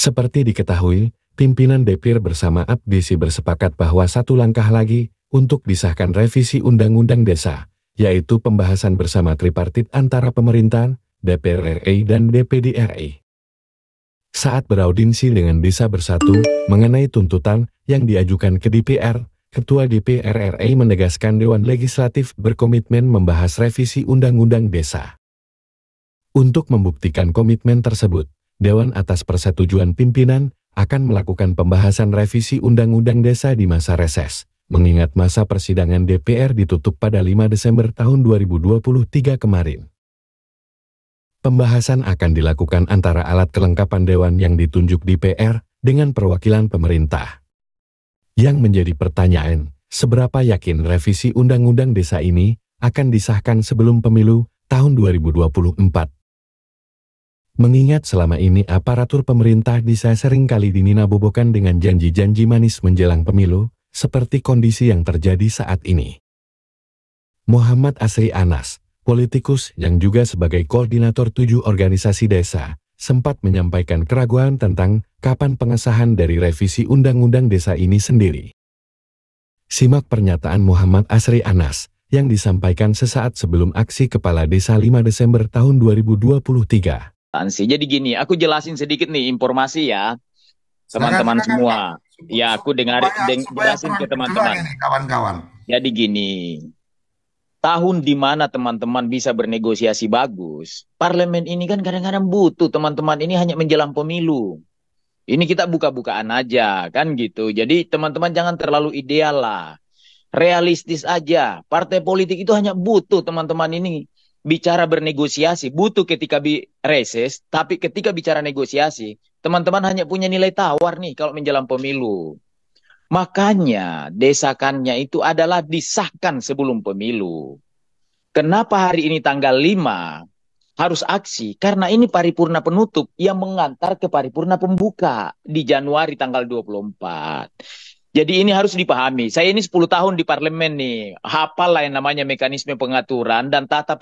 Seperti diketahui, pimpinan DPR bersama Abdesi bersepakat bahwa satu langkah lagi untuk disahkan revisi Undang-Undang Desa, yaitu pembahasan bersama tripartit antara pemerintahan, DPR RI dan DPD RI. Saat beraudiensi dengan Desa Bersatu mengenai tuntutan yang diajukan ke DPR, Ketua DPR RI menegaskan Dewan Legislatif berkomitmen membahas revisi Undang-Undang Desa. Untuk membuktikan komitmen tersebut, Dewan atas persetujuan pimpinan akan melakukan pembahasan revisi Undang-Undang Desa di masa reses, mengingat masa persidangan DPR ditutup pada 5 Desember tahun 2023 kemarin. Pembahasan akan dilakukan antara alat kelengkapan Dewan yang ditunjuk DPR dengan perwakilan pemerintah. Yang menjadi pertanyaan, seberapa yakin revisi Undang-Undang Desa ini akan disahkan sebelum pemilu tahun 2024? Mengingat selama ini aparatur pemerintah bisa seringkali dininabobokan dengan janji-janji manis menjelang pemilu, seperti kondisi yang terjadi saat ini. Muhammad Asri Anas, politikus yang juga sebagai koordinator 7 organisasi desa, sempat menyampaikan keraguan tentang kapan pengesahan dari revisi Undang-Undang Desa ini sendiri. Simak pernyataan Muhammad Asri Anas yang disampaikan sesaat sebelum aksi Kepala Desa 5 Desember tahun 2023. Jadi gini, aku jelasin sedikit nih informasi ya, teman-teman semua. Ya, aku jelasin ke teman-teman. Kawan-kawan. Jadi gini, tahun di mana teman-teman bisa bernegosiasi bagus, parlemen ini kan kadang-kadang butuh teman-teman ini hanya menjelang pemilu. Ini kita buka-bukaan aja, kan gitu. Jadi teman-teman jangan terlalu ideal lah. Realistis aja. Partai politik itu hanya butuh teman-teman ini bicara bernegosiasi. Butuh ketika reses, tapi ketika bicara negosiasi, teman-teman hanya punya nilai tawar nih kalau menjelang pemilu. Makanya desakannya itu adalah disahkan sebelum pemilu. Kenapa hari ini tanggal 5 harus aksi? Karena ini paripurna penutup yang mengantar ke paripurna pembuka di Januari tanggal 24. Jadi ini harus dipahami. Saya ini 10 tahun di parlemen nih. Hafal lah yang namanya mekanisme pengaturan dan tata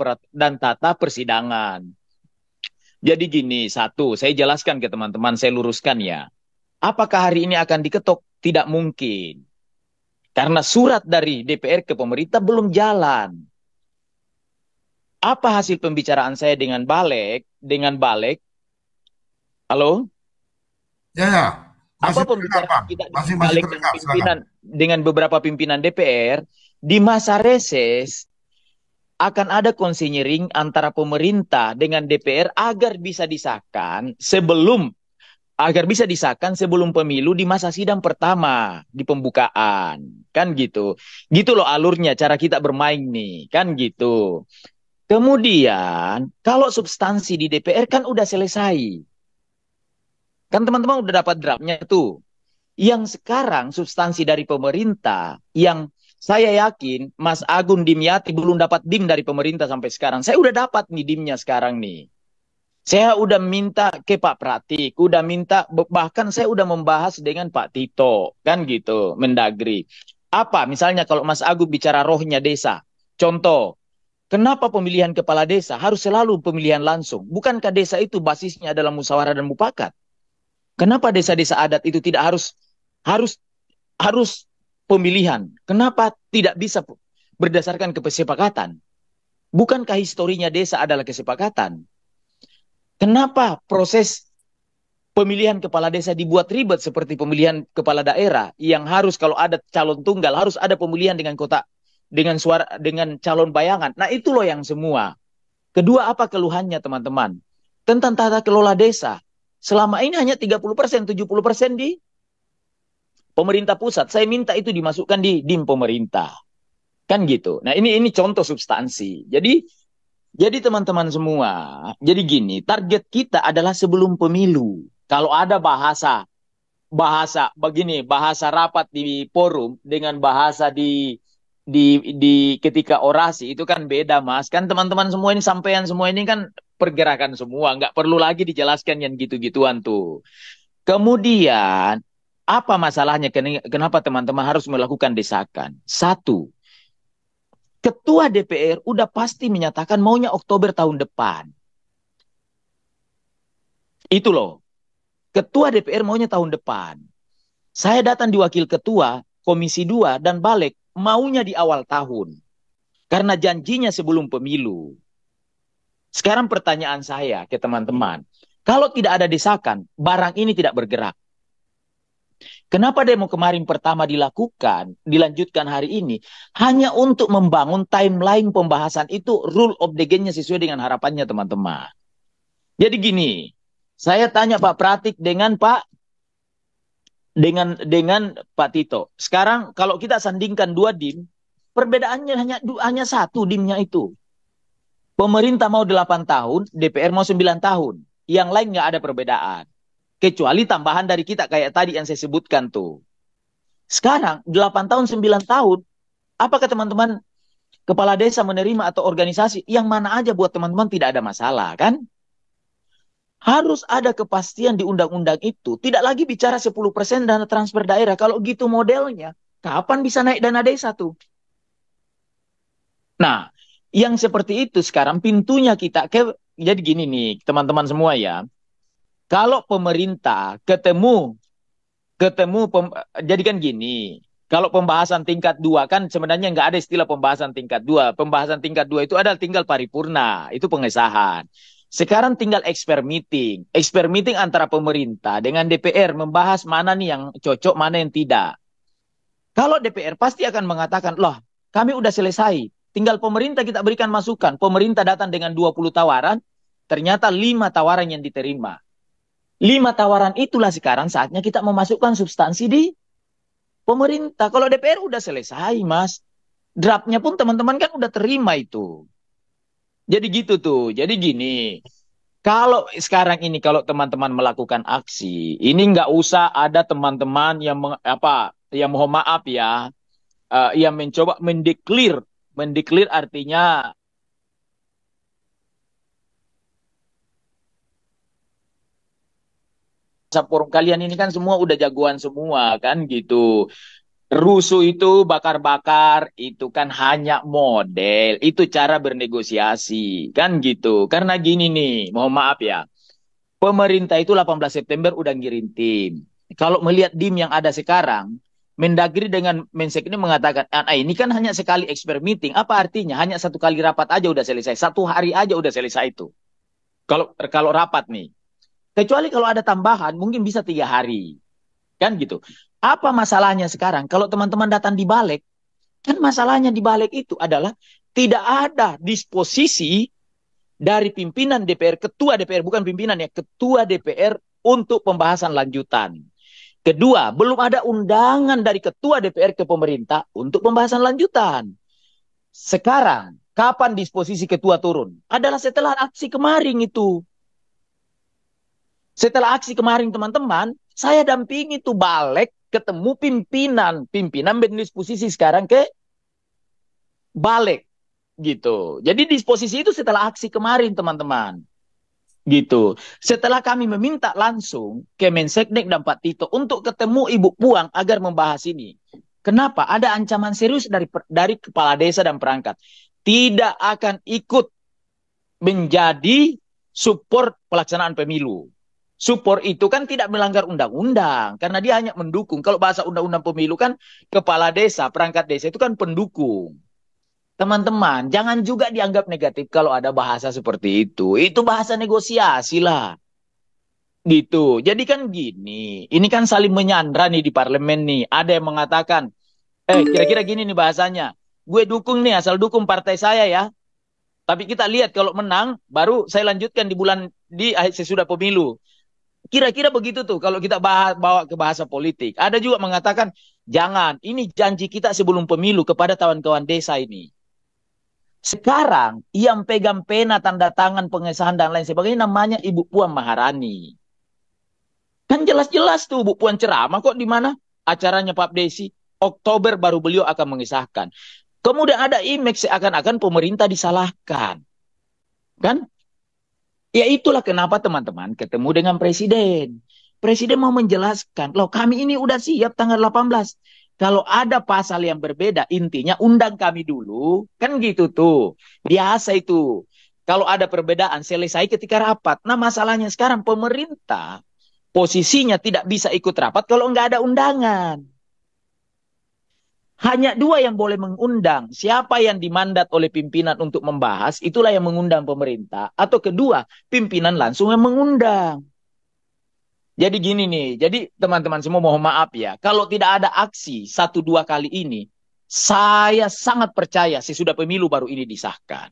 persidangan. Jadi gini, satu, saya jelaskan ke teman-teman, saya luruskan ya. Apakah hari ini akan diketok? Tidak mungkin. Karena surat dari DPR ke pemerintah belum jalan. Apa hasil pembicaraan saya dengan Balek? Halo? Ya. Apa pembicaraan kita dengan Balek dengan beberapa pimpinan DPR? Di masa reses akan ada konsinyering antara pemerintah dengan DPR agar bisa disahkan sebelum pemilu di masa sidang pertama di pembukaan, kan gitu. Gitu loh alurnya, cara kita bermain nih, kan gitu. Kemudian kalau substansi di DPR kan udah selesai, kan teman-teman udah dapat draftnya tuh. Yang sekarang substansi dari pemerintah yang saya yakin Mas Agun Dimyati belum dapat dim dari pemerintah sampai sekarang. Saya udah dapat nih dimnya sekarang nih. Saya udah minta ke Pak Pratik, bahkan saya udah membahas dengan Pak Tito, kan gitu, Mendagri. Apa, misalnya kalau Mas Agung bicara rohnya desa, contoh, kenapa pemilihan kepala desa harus selalu pemilihan langsung? Bukankah desa itu basisnya adalah musyawarah dan mufakat? Kenapa desa-desa adat itu tidak harus pemilihan? Kenapa tidak bisa berdasarkan kesepakatan? Bukankah historinya desa adalah kesepakatan? Kenapa proses pemilihan kepala desa dibuat ribet seperti pemilihan kepala daerah yang harus kalau ada calon tunggal harus ada pemilihan dengan calon bayangan. Nah, itu loh yang semua. Kedua, apa keluhannya teman-teman? Tentang tata kelola desa. Selama ini hanya 30%, 70% di pemerintah pusat. Saya minta itu dimasukkan di DIM pemerintah. Kan gitu. Nah, ini contoh substansi. Jadi teman-teman semua, jadi gini, target kita adalah sebelum pemilu. Kalau ada bahasa rapat di forum dengan bahasa di ketika orasi itu kan beda, Mas. Kan teman-teman semua ini sampean semua ini kan pergerakan semua, nggak perlu lagi dijelaskan yang gitu-gituan tuh. Kemudian apa masalahnya? Kenapa teman-teman harus melakukan desakan? Satu, Ketua DPR udah pasti menyatakan maunya Oktober tahun depan. Itu loh. Ketua DPR maunya tahun depan. Saya datang di wakil ketua, Komisi 2 dan balik maunya di awal tahun. Karena janjinya sebelum pemilu. Sekarang pertanyaan saya ke teman-teman. Kalau tidak ada desakan, barang ini tidak bergerak. Kenapa demo kemarin pertama dilakukan, dilanjutkan hari ini, hanya untuk membangun timeline pembahasan itu, rule of the game-nya sesuai dengan harapannya teman-teman. Jadi gini, saya tanya Pak Pratik dengan Pak Tito. Sekarang kalau kita sandingkan dua dim, perbedaannya hanya satu dimnya itu. Pemerintah mau 8 tahun, DPR mau 9 tahun. Yang lain nggak ada perbedaan. Kecuali tambahan dari kita kayak tadi yang saya sebutkan tuh. Sekarang 8 tahun, 9 tahun, apakah teman-teman kepala desa menerima atau organisasi yang mana aja buat teman-teman tidak ada masalah kan? Harus ada kepastian di undang-undang itu. Tidak lagi bicara 10% dana transfer daerah. Kalau gitu modelnya, kapan bisa naik dana desa tuh? Nah, yang seperti itu sekarang pintunya kita. Jadi gini nih, teman-teman semua ya. Kalau pemerintah jadi kan gini, kalau pembahasan tingkat 2 kan sebenarnya nggak ada istilah pembahasan tingkat 2. Pembahasan tingkat 2 itu adalah tinggal paripurna, itu pengesahan. Sekarang tinggal expert meeting antara pemerintah dengan DPR membahas mana nih yang cocok, mana yang tidak. Kalau DPR pasti akan mengatakan, loh kami udah selesai, tinggal pemerintah kita berikan masukan. Pemerintah datang dengan 20 tawaran, ternyata 5 tawaran yang diterima. 5 tawaran itulah sekarang saatnya kita memasukkan substansi di pemerintah. Kalau DPR udah selesai, Mas. Draftnya pun teman-teman kan udah terima itu. Jadi gitu tuh. Jadi gini, kalau sekarang ini kalau teman-teman melakukan aksi, ini nggak usah ada teman-teman yang yang mohon maaf ya, yang mencoba mendeklir artinya forum kalian ini kan semua udah jagoan semua kan gitu. Rusuh itu bakar-bakar itu kan hanya model, itu cara bernegosiasi kan gitu. Karena gini nih, mohon maaf ya. Pemerintah itu 18 September udah ngirim tim. Kalau melihat dim yang ada sekarang, Mendagri dengan Mensek ini mengatakan, ini kan hanya sekali expert meeting. Apa artinya? Hanya satu kali rapat aja udah selesai. Satu hari aja udah selesai itu. Kalau rapat nih. Kecuali kalau ada tambahan, mungkin bisa 3 hari. Kan gitu. Apa masalahnya sekarang? Kalau teman-teman datang di balik, kan masalahnya di balik itu adalah tidak ada disposisi dari pimpinan DPR, ketua DPR, bukan pimpinan ya, ketua DPR untuk pembahasan lanjutan. Kedua, belum ada undangan dari ketua DPR ke pemerintah untuk pembahasan lanjutan. Sekarang, kapan disposisi ketua turun? Adalah setelah aksi kemarin itu. Setelah aksi kemarin teman-teman, saya dampingi tuh balik ketemu pimpinan berdisposisi sekarang ke balik gitu. Jadi disposisi itu setelah aksi kemarin teman-teman. Gitu. Setelah kami meminta langsung ke Menseknek dan Pak Tito untuk ketemu Ibu Puang agar membahas ini. Kenapa? Ada ancaman serius dari kepala desa dan perangkat. Tidak akan ikut menjadi support pelaksanaan pemilu. Support itu kan tidak melanggar undang-undang. Karena dia hanya mendukung. Kalau bahasa undang-undang pemilu kan kepala desa, perangkat desa itu kan pendukung. Teman-teman, jangan juga dianggap negatif kalau ada bahasa seperti itu. Itu bahasa negosiasi lah. Gitu. Jadi kan gini, ini kan saling menyandra nih di parlemen nih. Ada yang mengatakan, kira-kira gini nih bahasanya. Gue dukung nih, asal dukung partai saya ya. Tapi kita lihat kalau menang, baru saya lanjutkan di sesudah pemilu. Kira-kira begitu tuh kalau kita bawa ke bahasa politik. Ada juga mengatakan, jangan, ini janji kita sebelum pemilu kepada kawan-kawan desa ini. Sekarang yang pegang pena, tanda tangan, pengesahan dan lain sebagainya namanya Ibu Puan Maharani. Kan jelas-jelas tuh Bu Puan ceramah kok di mana acaranya Pak Desi. Oktober baru beliau akan mengesahkan. Kemudian ada image seakan-akan pemerintah disalahkan. Kan? Ya itulah kenapa teman-teman ketemu dengan Presiden. Presiden mau menjelaskan, loh kami ini udah siap tanggal 18. Kalau ada pasal yang berbeda, intinya undang kami dulu. Kan gitu tuh. Biasa itu. Kalau ada perbedaan, selesai ketika rapat. Nah masalahnya sekarang pemerintah posisinya tidak bisa ikut rapat kalau nggak ada undangan. Hanya dua yang boleh mengundang. Siapa yang dimandat oleh pimpinan untuk membahas, itulah yang mengundang pemerintah. Atau kedua, pimpinan langsung yang mengundang. Jadi gini nih, jadi teman-teman semua mohon maaf ya. Kalau tidak ada aksi 1-2 kali ini, saya sangat percaya sesudah pemilu baru ini disahkan.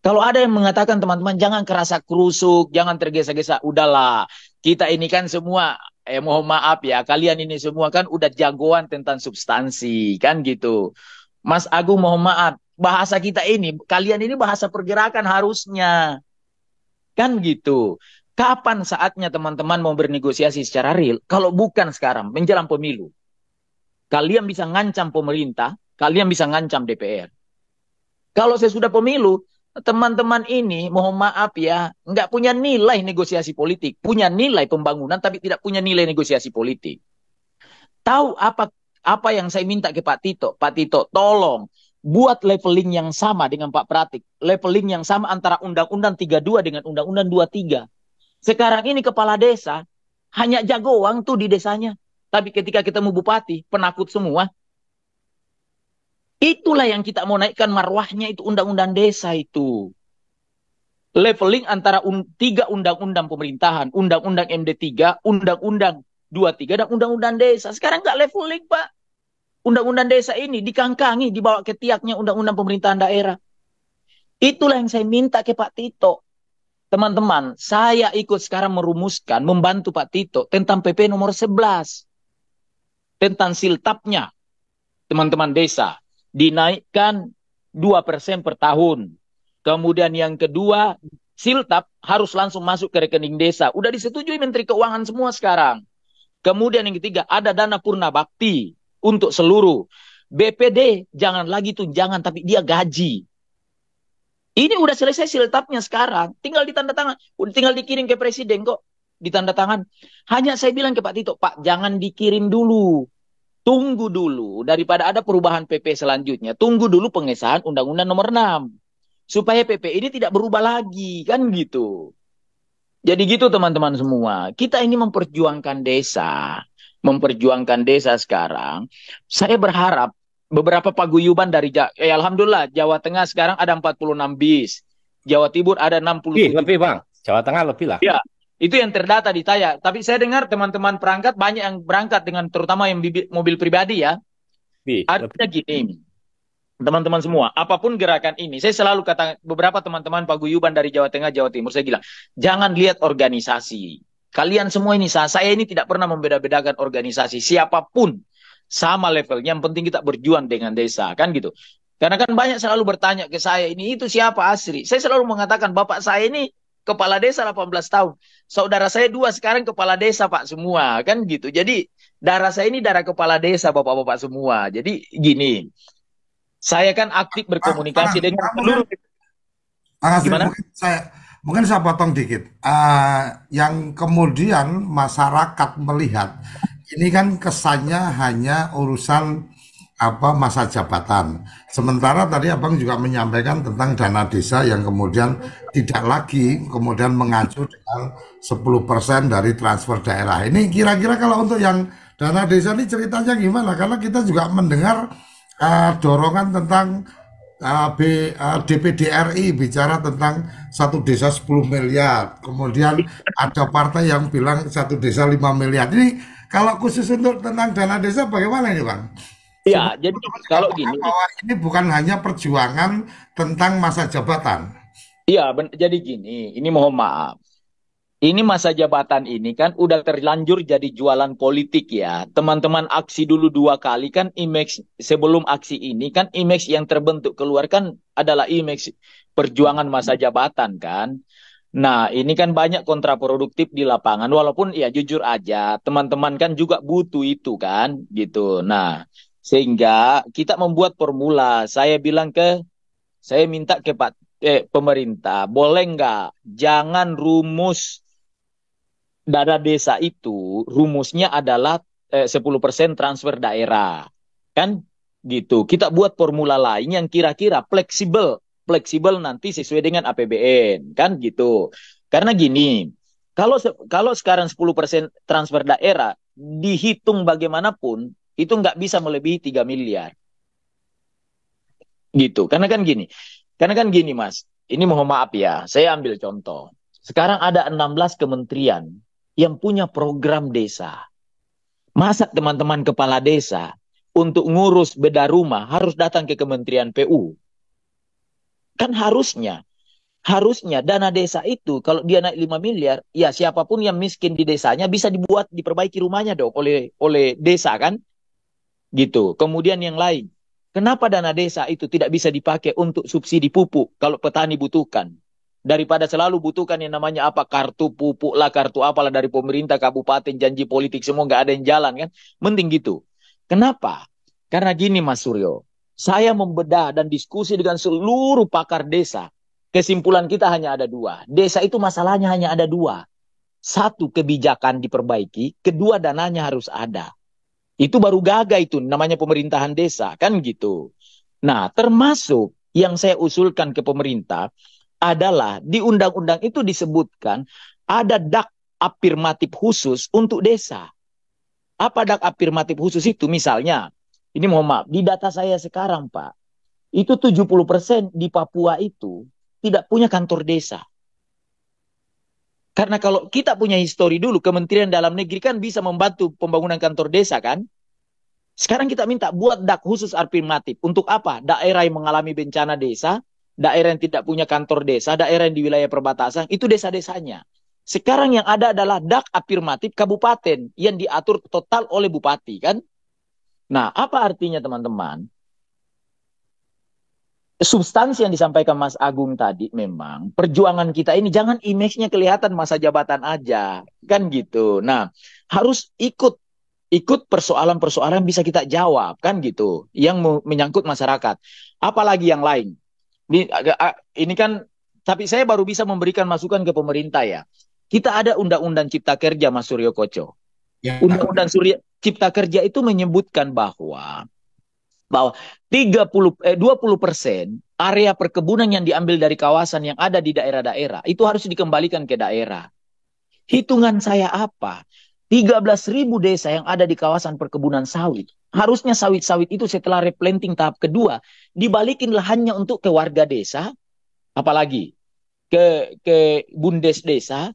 Kalau ada yang mengatakan teman-teman jangan kerasa kerusuk, jangan tergesa-gesa, udahlah. Kita ini kan semua, mohon maaf ya, kalian ini semua kan udah jagoan tentang substansi, kan gitu. Mas Agung mohon maaf, bahasa kita ini, kalian ini bahasa pergerakan harusnya, kan gitu. Kapan saatnya teman-teman mau bernegosiasi secara real? Kalau bukan sekarang, menjelang pemilu. Kalian bisa ngancam pemerintah, kalian bisa ngancam DPR. Kalau sesudah pemilu, teman-teman ini, mohon maaf ya, nggak punya nilai negosiasi politik. Punya nilai pembangunan, tapi tidak punya nilai negosiasi politik. Tahu apa yang saya minta ke Pak Tito? Pak Tito, tolong buat leveling yang sama dengan Pak Pratik. Leveling yang sama antara Undang-Undang 32 dengan Undang-Undang 23. Sekarang ini kepala desa, hanya jagoan tuh di desanya. Tapi ketika ketemu bupati, penakut semua. Itulah yang kita mau naikkan marwahnya, itu undang-undang desa itu. Leveling antara 3 undang-undang pemerintahan, undang-undang MD3, undang-undang 23, dan undang-undang desa. Sekarang nggak leveling, Pak. Undang-undang desa ini dikangkangi, dibawa ke tiaknya undang-undang pemerintahan daerah. Itulah yang saya minta ke Pak Tito. Teman-teman, saya ikut sekarang merumuskan, membantu Pak Tito tentang PP nomor 11. Tentang siltapnya, teman-teman desa. Dinaikkan 2% per tahun. Kemudian yang kedua, siltap harus langsung masuk ke rekening desa. Udah disetujui Menteri Keuangan semua sekarang. Kemudian yang ketiga, ada dana purna bakti untuk seluruh. BPD jangan lagi tunjangan, tapi dia gaji. Ini udah selesai siltapnya sekarang. Tinggal ditanda tangan. Udah tinggal dikirim ke presiden kok. Ditanda tangan. Hanya saya bilang ke Pak Tito, Pak jangan dikirim dulu. Tunggu dulu, daripada ada perubahan PP selanjutnya. Tunggu dulu pengesahan Undang-Undang nomor 6. Supaya PP ini tidak berubah lagi, kan gitu. Jadi gitu teman-teman semua. Kita ini memperjuangkan desa. Memperjuangkan desa sekarang. Saya berharap beberapa paguyuban dari, alhamdulillah, Jawa Tengah sekarang ada 46 bis. Jawa Timur ada 67. Lebih Bang, Jawa Tengah lebih lah. Ya. Itu yang terdata di Taya. Tapi saya dengar teman-teman perangkat banyak yang berangkat dengan terutama yang mobil pribadi ya. Artinya gini, teman-teman semua, apapun gerakan ini, saya selalu kata beberapa teman-teman paguyuban dari Jawa Tengah, Jawa Timur, saya bilang, jangan lihat organisasi. Kalian semua ini, saya ini tidak pernah membeda-bedakan organisasi. Siapapun sama levelnya, yang penting kita berjuang dengan desa, kan gitu. Karena kan banyak selalu bertanya ke saya, ini itu siapa asli? Saya selalu mengatakan, bapak saya ini kepala desa 18 tahun. Saudara saya 2 sekarang kepala desa Pak semua. Kan gitu. Jadi darah saya ini darah kepala desa Bapak-bapak semua. Jadi gini. Saya kan aktif berkomunikasi dengan seluruh. Gimana? Mungkin saya potong dikit. Yang kemudian masyarakat melihat ini kan kesannya hanya urusan masa jabatan. Sementara tadi Abang juga menyampaikan tentang dana desa yang kemudian tidak lagi kemudian mengacu dengan 10% dari transfer daerah. Ini kira-kira kalau untuk yang dana desa ini ceritanya gimana? Karena kita juga mendengar dorongan tentang DPD RI bicara tentang satu desa 10 miliar. Kemudian ada partai yang bilang satu desa 5 miliar. Ini kalau khusus untuk tentang dana desa bagaimana ini Bang? Ya, jadi kalau gini, bahwa ini bukan hanya perjuangan tentang masa jabatan. Iya, jadi gini, ini mohon maaf. Ini masa jabatan ini kan udah terlanjur jadi jualan politik ya. Teman-teman aksi dulu 2 kali kan image sebelum aksi ini kan image yang terbentuk keluar kan adalah image perjuangan masa jabatan kan. Nah, ini kan banyak kontraproduktif di lapangan. Walaupun ya jujur aja, teman-teman kan juga butuh itu kan gitu. Nah, sehingga kita membuat formula. Saya minta ke pemerintah, boleh nggak? Jangan rumus dana desa itu, rumusnya adalah 10% transfer daerah. Kan gitu. Kita buat formula lain yang kira-kira fleksibel nanti sesuai dengan APBN. Kan gitu. Karena gini, Kalau sekarang 10% transfer daerah, dihitung bagaimanapun, itu nggak bisa melebihi 3 miliar. Gitu. Karena kan gini Mas, ini mohon maaf ya, saya ambil contoh. Sekarang ada 16 kementerian yang punya program desa. Masa teman-teman kepala desa untuk ngurus beda rumah harus datang ke Kementerian PU? Kan harusnya dana desa itu kalau dia naik 5 miliar, ya siapapun yang miskin di desanya bisa diperbaiki rumahnya dong oleh desa kan? Gitu. Kemudian yang lain, kenapa dana desa itu tidak bisa dipakai untuk subsidi pupuk kalau petani butuhkan? Daripada selalu butuhkan yang namanya apa, kartu pupuk lah, kartu apalah dari pemerintah, kabupaten, janji politik, semua nggak ada yang jalan kan. Mending gitu. Kenapa? Karena gini Mas Suryo, saya membedah dan diskusi dengan seluruh pakar desa. Kesimpulan kita hanya ada dua. Desa itu masalahnya hanya ada dua. Satu, kebijakan diperbaiki. Kedua, dananya harus ada. Itu baru gagah itu, namanya pemerintahan desa. Kan gitu. Nah, termasuk yang saya usulkan ke pemerintah, adalah di undang-undang itu disebutkan ada dak afirmatif khusus untuk desa. Apa dak afirmatif khusus itu? Misalnya, ini mohon maaf, di data saya sekarang Pak, itu 70% di Papua itu tidak punya kantor desa. Karena kalau kita punya histori dulu, Kementerian Dalam Negeri kan bisa membantu pembangunan kantor desa kan? Sekarang kita minta buat dak khusus afirmatif. Untuk apa? Daerah yang mengalami bencana desa, daerah yang tidak punya kantor desa, daerah yang di wilayah perbatasan, itu desa-desanya. Sekarang yang ada adalah dak afirmatif kabupaten yang diatur total oleh bupati kan. Nah, apa artinya teman-teman? Substansi yang disampaikan Mas Agung tadi memang perjuangan kita ini jangan image-nya kelihatan masa jabatan aja kan gitu. Nah, harus ikut persoalan-persoalan bisa kita jawab kan gitu yang menyangkut masyarakat. Apalagi yang lain. Ini kan, tapi saya baru bisa memberikan masukan ke pemerintah ya. Kita ada Undang-Undang Cipta Kerja, Mas Suryo Koco. Ya. Undang-Undang Cipta Kerja itu menyebutkan bahwa 20% area perkebunan yang diambil dari kawasan yang ada di daerah-daerah itu harus dikembalikan ke daerah. Hitungan saya apa? 13.000 desa yang ada di kawasan perkebunan sawit. Harusnya sawit-sawit itu setelah replanting tahap kedua dibalikin lahannya untuk ke warga desa, apalagi ke bundes desa.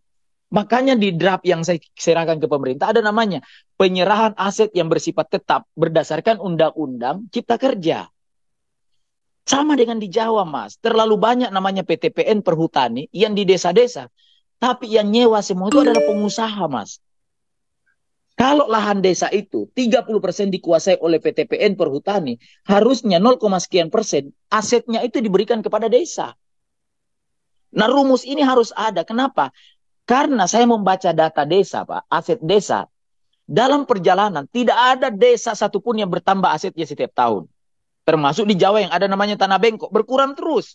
Makanya di draft yang saya serahkan ke pemerintah ada namanya penyerahan aset yang bersifat tetap berdasarkan Undang-Undang Cipta Kerja. Sama dengan di Jawa, Mas. Terlalu banyak namanya PTPN Perhutani yang di desa-desa. Tapi yang nyewa semua itu adalah pengusaha, Mas. Kalau lahan desa itu 30% dikuasai oleh PTPN Perhutani, harusnya 0, sekian persen asetnya itu diberikan kepada desa. Nah, rumus ini harus ada. Kenapa? Karena saya membaca data desa, Pak, aset desa. Dalam perjalanan, tidak ada desa satupun yang bertambah asetnya setiap tahun. Termasuk di Jawa yang ada namanya tanah bengkok, berkurang terus.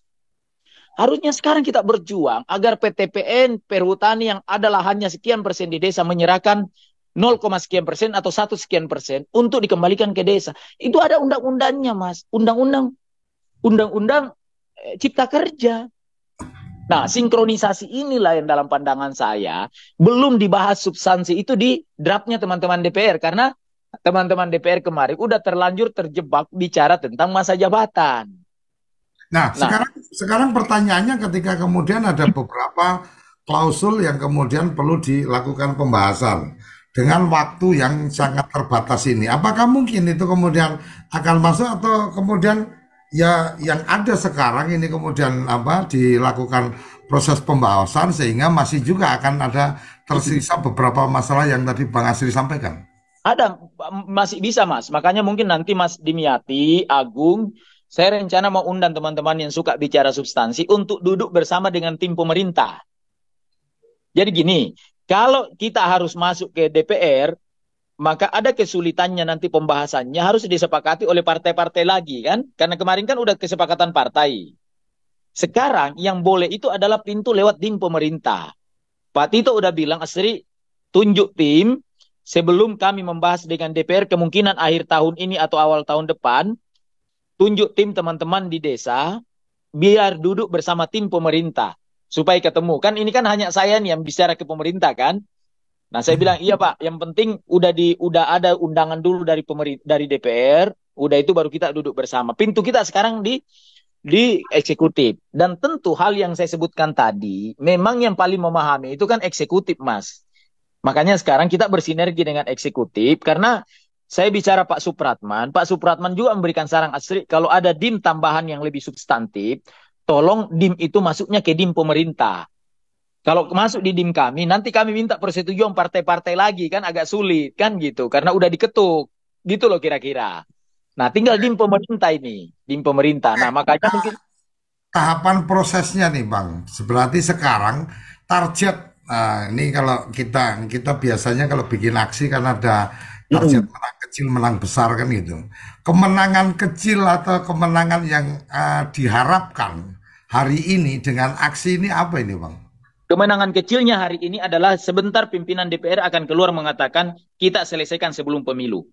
Harusnya sekarang kita berjuang agar PTPN Perhutani yang ada lahannya sekian persen di desa menyerahkan 0, sekian persen atau 1 sekian persen untuk dikembalikan ke desa. Itu ada undang-undangnya, Mas. Undang-undang Cipta Kerja. Nah, sinkronisasi inilah yang dalam pandangan saya belum dibahas substansi itu di draftnya teman-teman DPR. Karena teman-teman DPR kemarin udah terlanjur terjebak bicara tentang masa jabatan. Nah, sekarang pertanyaannya ketika kemudian ada beberapa klausul yang kemudian perlu dilakukan pembahasan dengan waktu yang sangat terbatas ini. Apakah mungkin itu kemudian akan masuk atau kemudian ya yang ada sekarang ini kemudian dilakukan proses pembahasan sehingga masih juga akan ada tersisa beberapa masalah yang tadi Bang Asri sampaikan? Ada, masih bisa Mas. Makanya mungkin nanti Mas Dimyati, Agung, saya rencana mau undang teman-teman yang suka bicara substansi untuk duduk bersama dengan tim pemerintah. Jadi gini, kalau kita harus masuk ke DPR, maka ada kesulitannya nanti pembahasannya harus disepakati oleh partai-partai lagi kan? Karena kemarin kan udah kesepakatan partai. Sekarang yang boleh itu adalah pintu lewat tim pemerintah. Pak Tito udah bilang, Asri, tunjuk tim sebelum kami membahas dengan DPR kemungkinan akhir tahun ini atau awal tahun depan. Tunjuk tim teman-teman di desa biar duduk bersama tim pemerintah supaya ketemu. Kan ini kan hanya saya nih yang bicara ke pemerintah kan. Nah, saya bilang iya Pak, yang penting udah ada undangan dulu dari dari DPR, udah itu baru kita duduk bersama. Pintu kita sekarang di eksekutif. Dan tentu hal yang saya sebutkan tadi, memang yang paling memahami itu kan eksekutif, Mas. Makanya sekarang kita bersinergi dengan eksekutif karena saya bicara Pak Supratman juga memberikan saran asri kalau ada dim tambahan yang lebih substantif, tolong dim itu masuknya ke dim pemerintah. Kalau masuk di dim kami, nanti kami minta persetujuan partai-partai lagi, kan agak sulit, kan gitu. Karena udah diketuk, gitu loh kira-kira. Nah, tinggal dim pemerintah ini, dim pemerintah. Nah, makanya mungkin Tahapan prosesnya nih Bang, berarti sekarang target, ini kalau kita biasanya kalau bikin aksi kan ada target menang kecil, menang besar kan gitu. Kemenangan kecil atau kemenangan yang diharapkan hari ini dengan aksi ini apa ini Bang? kemenangan kecilnya hari ini adalah sebentar pimpinan DPR akan keluar mengatakan kita selesaikan sebelum pemilu.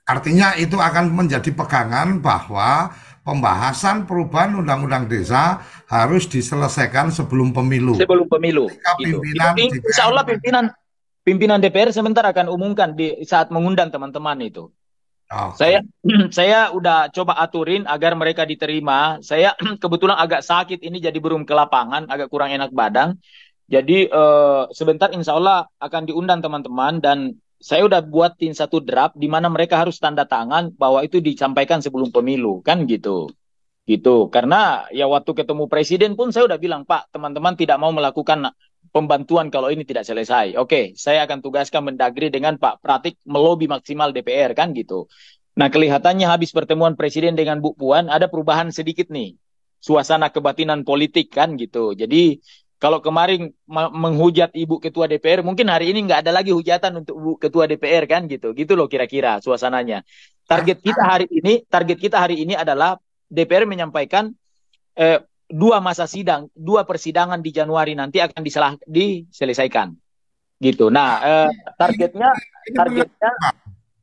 Artinya itu akan menjadi pegangan bahwa pembahasan perubahan undang-undang desa harus diselesaikan sebelum pemilu. Sebelum pemilu. Ketika Gitu. pimpinan Insya Allah pimpinan DPR sebentar akan umumkan di saat mengundang teman-teman itu. Oke. Saya udah coba aturin agar mereka diterima. Saya kebetulan agak sakit ini jadi belum ke lapangan, agak kurang enak badan. Jadi sebentar insya Allah akan diundang teman-teman dan saya udah buatin satu draft di mana mereka harus tanda tangan bahwa itu disampaikan sebelum pemilu, kan gitu. Gitu. Karena ya waktu ketemu presiden pun saya udah bilang, Pak, teman-teman tidak mau melakukan pembantuan kalau ini tidak selesai. Oke, saya akan tugaskan Mendagri dengan Pak Pratik melobi maksimal DPR, kan gitu. Nah, kelihatannya habis pertemuan presiden dengan Bu Puan ada perubahan sedikit nih. Suasana kebatinan politik, kan gitu. Jadi kalau kemarin menghujat Ibu Ketua DPR, mungkin hari ini nggak ada lagi hujatan untuk Bu Ketua DPR, kan gitu. Gitu loh kira-kira suasananya. Target kita hari ini adalah DPR menyampaikan dua persidangan di Januari nanti akan diselesaikan gitu. Nah, targetnya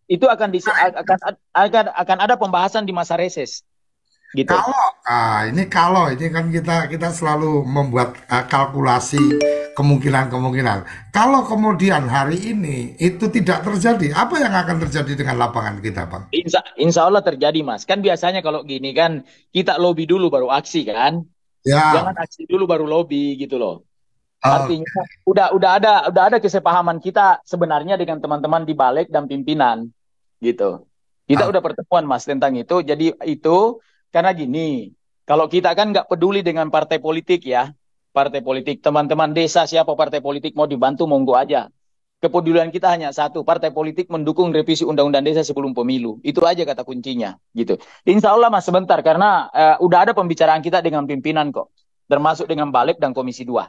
itu akan ada pembahasan di masa reses gitu. Ini kan kita selalu membuat kalkulasi kemungkinan. Kalau kemudian hari ini itu tidak terjadi, apa yang akan terjadi dengan lapangan kita, Bang? Insya Allah terjadi, Mas. Kan biasanya kalau gini kan kita lobby dulu baru aksi kan. Ya. Jangan aksi dulu baru lobby gitu loh. Oh, Artinya udah ada kesepahaman kita sebenarnya dengan teman-teman di balik dan pimpinan gitu. Kita udah pertemuan Mas tentang itu. Jadi itu karena gini, kalau kita kan nggak peduli dengan partai politik ya, partai politik teman-teman desa siapa partai politik mau dibantu monggo aja. Kepedulian kita hanya satu, partai politik mendukung revisi undang-undang desa sebelum pemilu. Itu aja kata kuncinya gitu. Insya Allah Mas sebentar karena udah ada pembicaraan kita dengan pimpinan kok, termasuk dengan Balik dan Komisi 2.